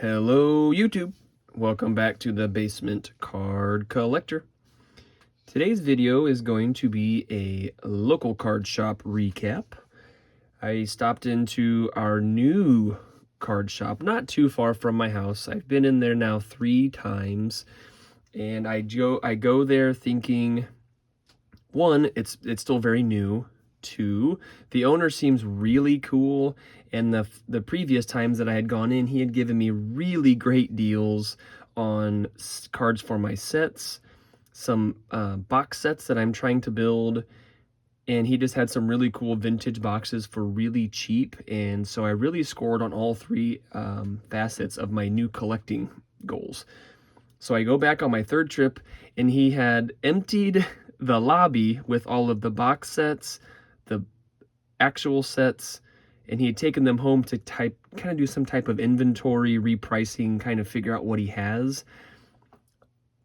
Hello YouTube, welcome back to the Basement Card Collector. Today's video is going to be a local card shop recap. I stopped into our new card shop not too far from my house. I've been in there now 3 times, and I go there thinking, one, it's still very new. 2, the owner seems really cool, and the previous times that I had gone in, he had given me really great deals on cards for my sets, some box sets that I'm trying to build, and he just had some really cool vintage boxes for really cheap, and so I really scored on all 3 facets of my new collecting goals. So I go back on my 3rd trip, and he had emptied the lobby with all of the box sets, the actual sets, and he had taken them home to kind of do some type of inventory repricing, kind of figure out what he has.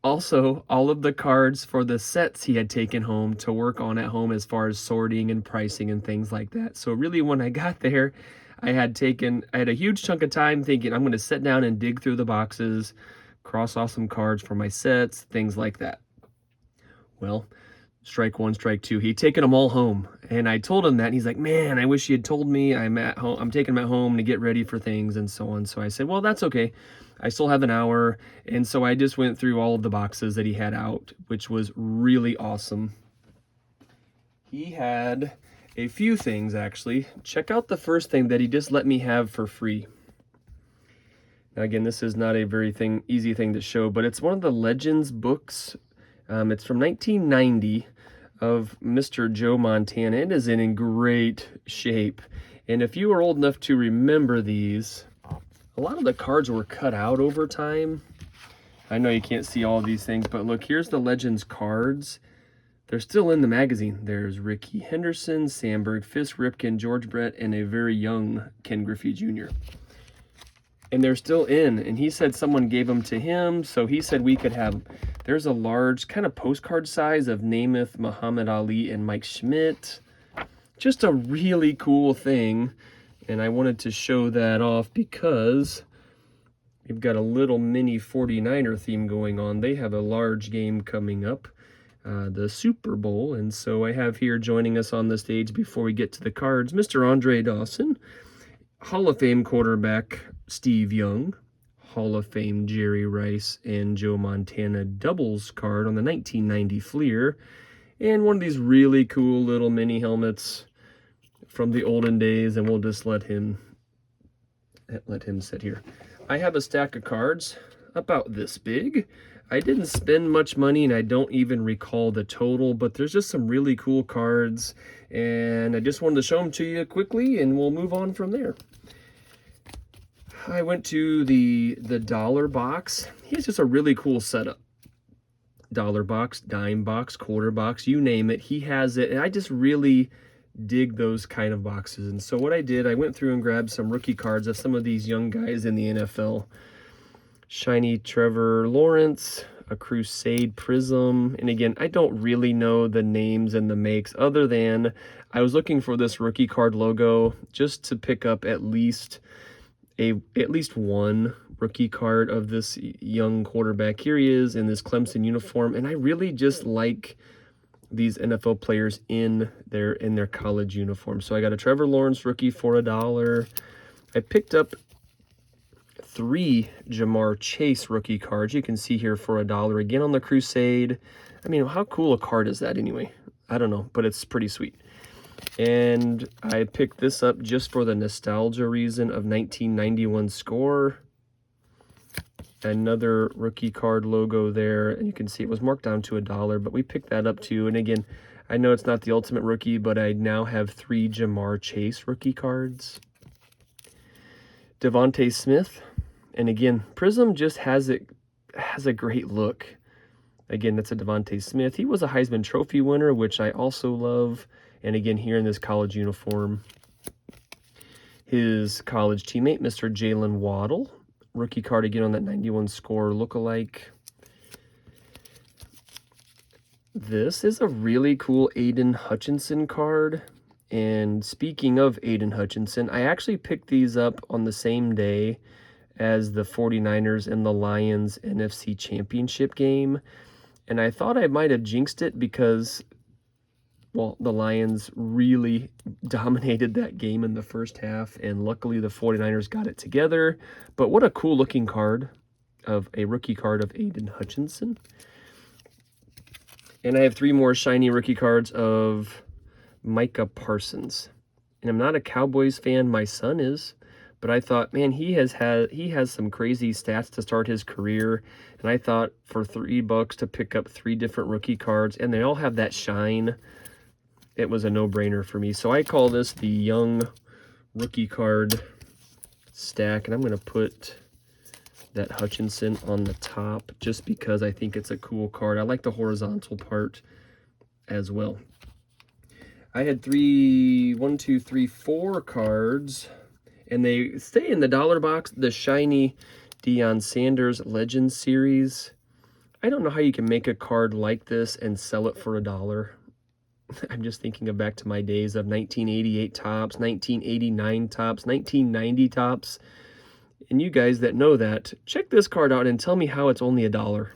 Also, all of the cards for the sets he had taken home to work on at home as far as sorting and pricing and things like that. So really, when I got there, I had a huge chunk of time thinking I'm going to sit down and dig through the boxes, cross off some cards for my sets, things like that. Well, strike 1, strike 2. He'd taken them all home, and I told him that, and he's like, man, I wish you had told me. I'm at home. I'm taking them at home to get ready for things and so on. So I said, well, that's okay. I still have an hour. And so I just went through all of the boxes that he had out, which was really awesome. He had a few things, actually. Check out the first thing that he just let me have for free. Now, again, this is not a very easy thing to show, but it's one of the Legends books. It's from 1990 of Mr. Joe Montana. It is in great shape. And if you are old enough to remember these, a lot of the cards were cut out over time. I know you can't see all of these things, but look, here's the Legends cards. They're still in the magazine. There's Rickey Henderson, Sandberg, Fisk, Ripken, George Brett, and a very young Ken Griffey Jr. And they're still in, and he said someone gave them to him, so he said we could have. There's a large kind of postcard size of Namath, Muhammad Ali, and Mike Schmidt. Just a really cool thing, and I wanted to show that off because we've got a little mini 49er theme going on. They have a large game coming up, the Super Bowl, and so I have here joining us on the stage before we get to the cards, Mr. Andre Dawson, Hall of Fame quarterback Steve Young, Hall of Fame Jerry Rice and Joe Montana doubles card on the 1990 Fleer, and one of these really cool little mini helmets from the olden days, and we'll just let him sit here. I have a stack of cards about this big. I didn't spend much money, and I don't even recall the total, but there's just some really cool cards, and I just wanted to show them to you quickly, and we'll move on from there. I went to the dollar box. He's just a really cool setup. Dollar box, dime box, quarter box, you name it, he has it. And I just really dig those kind of boxes. And so what I did, I went through and grabbed some rookie cards of some of these young guys in the NFL. Shiny Trevor Lawrence, a Crusade Prism. And again, I don't really know the names and the makes other than I was looking for this rookie card logo just to pick up at least one rookie card of this young quarterback. Here he is in this Clemson uniform, and I really just like these NFL players in their college uniform. So I got a Trevor Lawrence rookie for $1. I picked up 3 Jamar Chase rookie cards. You can see here for $1 again on the Crusade. I mean, how cool a card is that anyway? I don't know, but it's pretty sweet. And I picked this up just for the nostalgia reason of 1991 score. Another rookie card logo there, and you can see it was marked down to $1, but we picked that up too. And again, I know it's not the ultimate rookie, but I now have 3 Jamar Chase rookie cards. Devontae Smith, and again, Prism just has a great look. Again, that's a Devontae Smith. He was a Heisman Trophy winner, which I also love. And again, here in this college uniform, his college teammate, Mr. Jalen Waddle. Rookie card again on that 91 score lookalike. This is a really cool Aiden Hutchinson card. And speaking of Aiden Hutchinson, I actually picked these up on the same day as the 49ers and the Lions NFC Championship game. And I thought I might have jinxed it because, well, the Lions really dominated that game in the first half, and luckily the 49ers got it together. But what a cool looking card of a rookie card of Aiden Hutchinson. And I have 3 more shiny rookie cards of Micah Parsons. And I'm not a Cowboys fan, my son is, but I thought, man, he has some crazy stats to start his career, and I thought for $3 to pick up 3 different rookie cards, and they all have that shine, it was a no-brainer for me. So I call this the young rookie card stack, and I'm going to put that Hutchinson on the top just because I think it's a cool card. I like the horizontal part as well. I had 4 cards, and they stay in the dollar box. The shiny Deion Sanders Legend Series. I don't know how you can make a card like this and sell it for $1. I'm just thinking back to my days of 1988 tops, 1989 tops, 1990 tops. And you guys that know that, check this card out and tell me how it's only $1.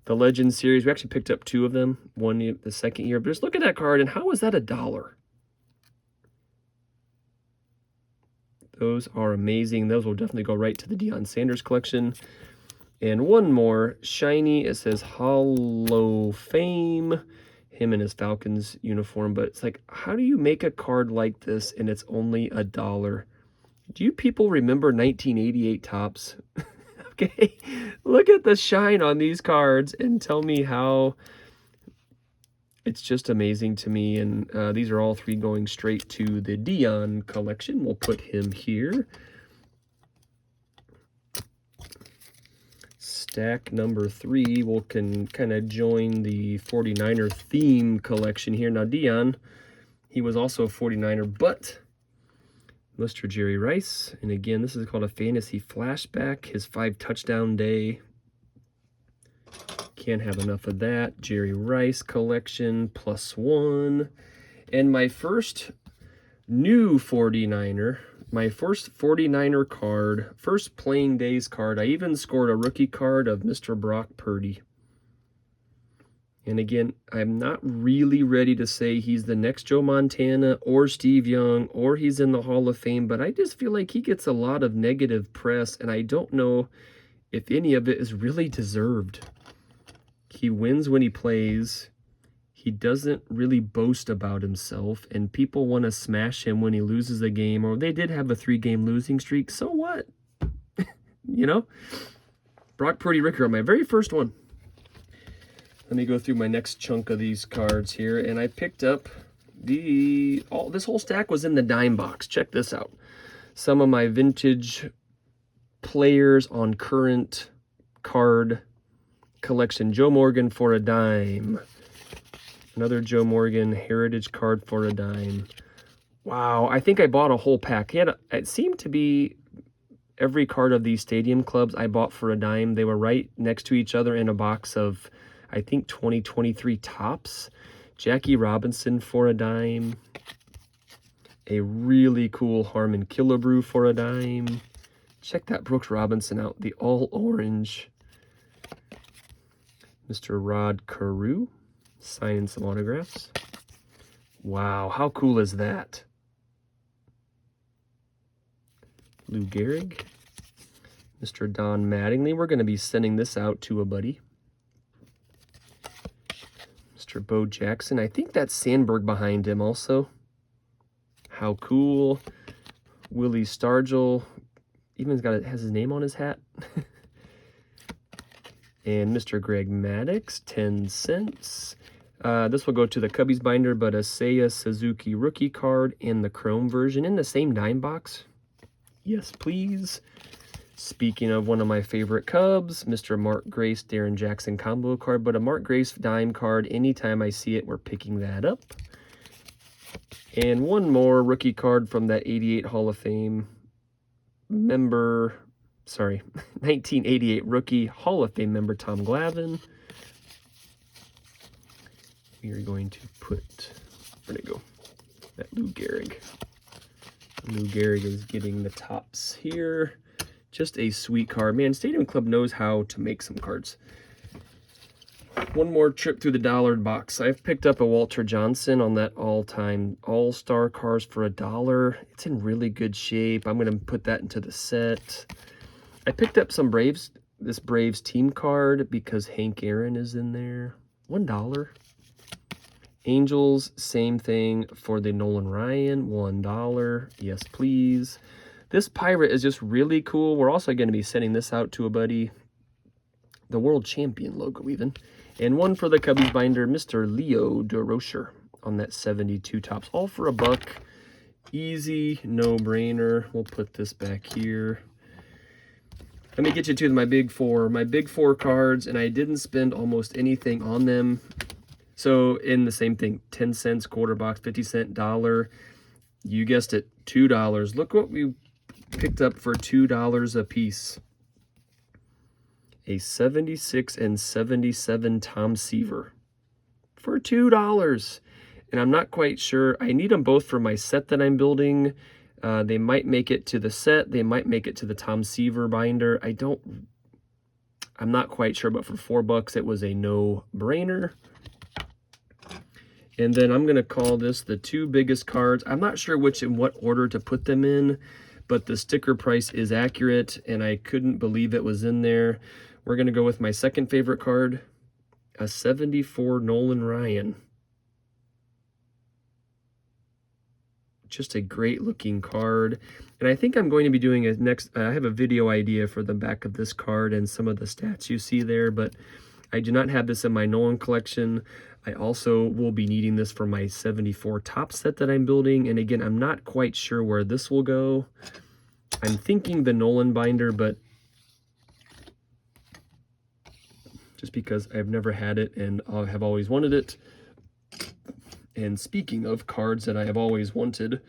The Legend Series, we actually picked up 2 of them, one the second year. But just look at that card, and how is that $1? Those are amazing. Those will definitely go right to the Deion Sanders collection. And one more, shiny, it says Hall of Fame. Him in his Falcons uniform. But it's like, how do you make a card like this and it's only $1? Do you people remember 1988 tops? Okay, look at the shine on these cards and tell me how it's just amazing to me. And these are all 3 going straight to the Deion collection. We'll put him here. Stack number 3 will kind of join the 49er theme collection here. Now Deion, he was also a 49er, but Mr. Jerry Rice, and again, this is called a fantasy flashback, his 5 touchdown day. Can't have enough of that. Jerry Rice collection, +1. And my first new 49er, my first 49er card, first playing days card, I even scored a rookie card of Mr. Brock Purdy. And again, I'm not really ready to say he's the next Joe Montana or Steve Young or he's in the Hall of Fame, but I just feel like he gets a lot of negative press, and I don't know if any of it is really deserved. He wins when he plays. He doesn't really boast about himself, and people want to smash him when he loses a game, or they did have a 3-game losing streak. So what? You know? Brock Purdy Ricker on my very first one. Let me go through my next chunk of these cards here, and I picked up this whole stack was in the dime box. Check this out. Some of my vintage players on current card collection. Joe Morgan for a dime. Another Joe Morgan heritage card for a dime. Wow, I think I bought a whole pack. It seemed to be every card of these stadium clubs I bought for a dime. They were right next to each other in a box of, I think, 2023 tops. Jackie Robinson for a dime. A really cool Harmon Killebrew for a dime. Check that Brooks Robinson out. The all orange. Mr. Rod Carew. Signing some autographs. Wow, how cool is that? Lou Gehrig. Mr. Don Mattingly. We're going to be sending this out to a buddy. Mr. Bo Jackson. I think that's Sandberg behind him also. How cool. Willie Stargell. Even has his name on his hat. And Mr. Greg Maddux, 10 cents. This will go to the Cubbies binder, but a Seiya Suzuki rookie card in the Chrome version in the same dime box. Yes, please. Speaking of one of my favorite Cubs, Mr. Mark Grace, Darren Jackson combo card, but a Mark Grace dime card. Anytime I see it, we're picking that up. And one more rookie card from that 88 Hall of Fame member, 1988 rookie Hall of Fame member, Tom Glavine. We are going to put, where'd it go? That Lou Gehrig. Lou Gehrig is getting the tops here. Just a sweet card. Man, Stadium Club knows how to make some cards. One more trip through the dollar box. I've picked up a Walter Johnson on that all-time all-star cars for $1. It's in really good shape. I'm going to put that into the set. I picked up some Braves, this Braves team card because Hank Aaron is in there. $1. Angels, same thing for the Nolan Ryan, $1. Yes, please. This Pirate is just really cool. We're also going to be sending this out to a buddy. The World Champion logo even. And one for the Cubbies binder, Mr. Leo DeRocher on that 72 tops. All for $1. Easy, no-brainer. We'll put this back here. Let me get you to my big four. My big four cards, and I didn't spend almost anything on them. So in the same thing, 10 cents, quarter box, 50 cent, dollar. You guessed it, $2. Look what we picked up for $2 a piece. A 76 and 77 Tom Seaver for $2. And I'm not quite sure. I need them both for my set that I'm building. They might make it to the set. They might make it to the Tom Seaver binder. I'm not quite sure, but for $4, it was a no-brainer. And then I'm going to call this the two biggest cards. I'm not sure which in what order to put them in, but the sticker price is accurate, and I couldn't believe it was in there. We're going to go with my second favorite card, a 74 Nolan Ryan. Just a great looking card. And I think I'm going to be doing a next, I have a video idea for the back of this card and some of the stats you see there, but I do not have this in my Nolan collection. I also will be needing this for my 74 top set that I'm building. And again, I'm not quite sure where this will go. I'm thinking the Nolan binder, but just because I've never had it and I have always wanted it. And speaking of cards that I have always wanted,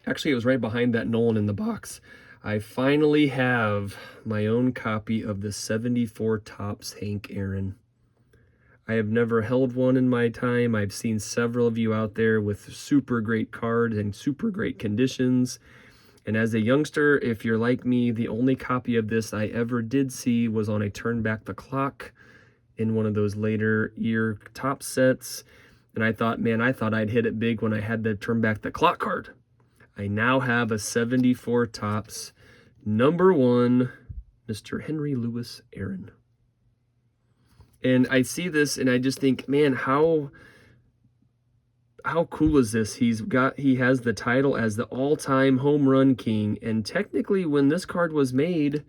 actually it was right behind that Nolan in the box. I finally have my own copy of the 74 Topps Hank Aaron. I have never held one in my time. I've seen several of you out there with super great cards and super great conditions. And as a youngster, if you're like me, the only copy of this I ever did see was on a Turn Back the Clock in one of those later year top sets. And I thought, man, I thought I'd hit it big when I had the Turn Back the Clock card. I now have a 74 Topps #1, Mr. Henry Louis Aaron. And I see this and I just think, man, how cool is this? He has the title as the all-time home run king. And technically when this card was made,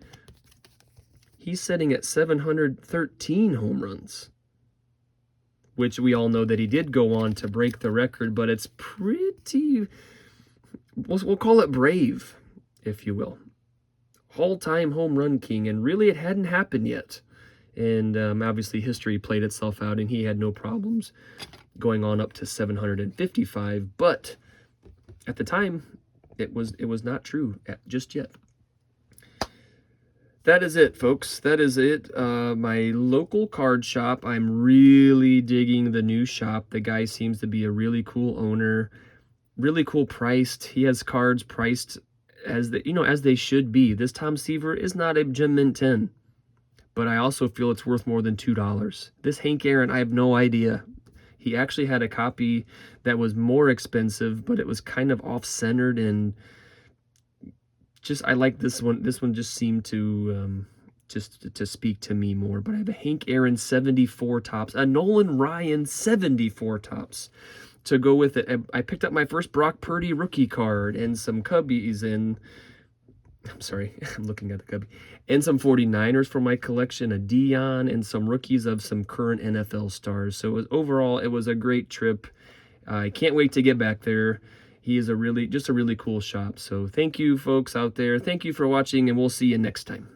he's sitting at 713 home runs, which we all know that he did go on to break the record, but it's pretty, we'll call it brave, if you will. All-time home run king, and really it hadn't happened yet. And obviously history played itself out, and he had no problems going on up to 755. But at the time, it was not true just yet. That is it, folks. That is it. My local card shop. I'm really digging the new shop. The guy seems to be a really cool owner, really cool priced. He has cards priced as they should be. This Tom Seaver is not a Gem Mint 10. But I also feel it's worth more than $2. This Hank Aaron, I have no idea. He actually had a copy that was more expensive, but it was kind of off-centered, and just I like this one. This one just seemed to to speak to me more. But I have a Hank Aaron 74 Topps, a Nolan Ryan 74 Topps to go with it. I picked up my first Brock Purdy rookie card and some Cubbies, and I'm sorry, I'm looking at the Cubby. And some 49ers for my collection, a Dion, and some rookies of some current NFL stars. So overall, it was a great trip. I can't wait to get back there. He is just a really cool shop. So thank you, folks out there. Thank you for watching, and we'll see you next time.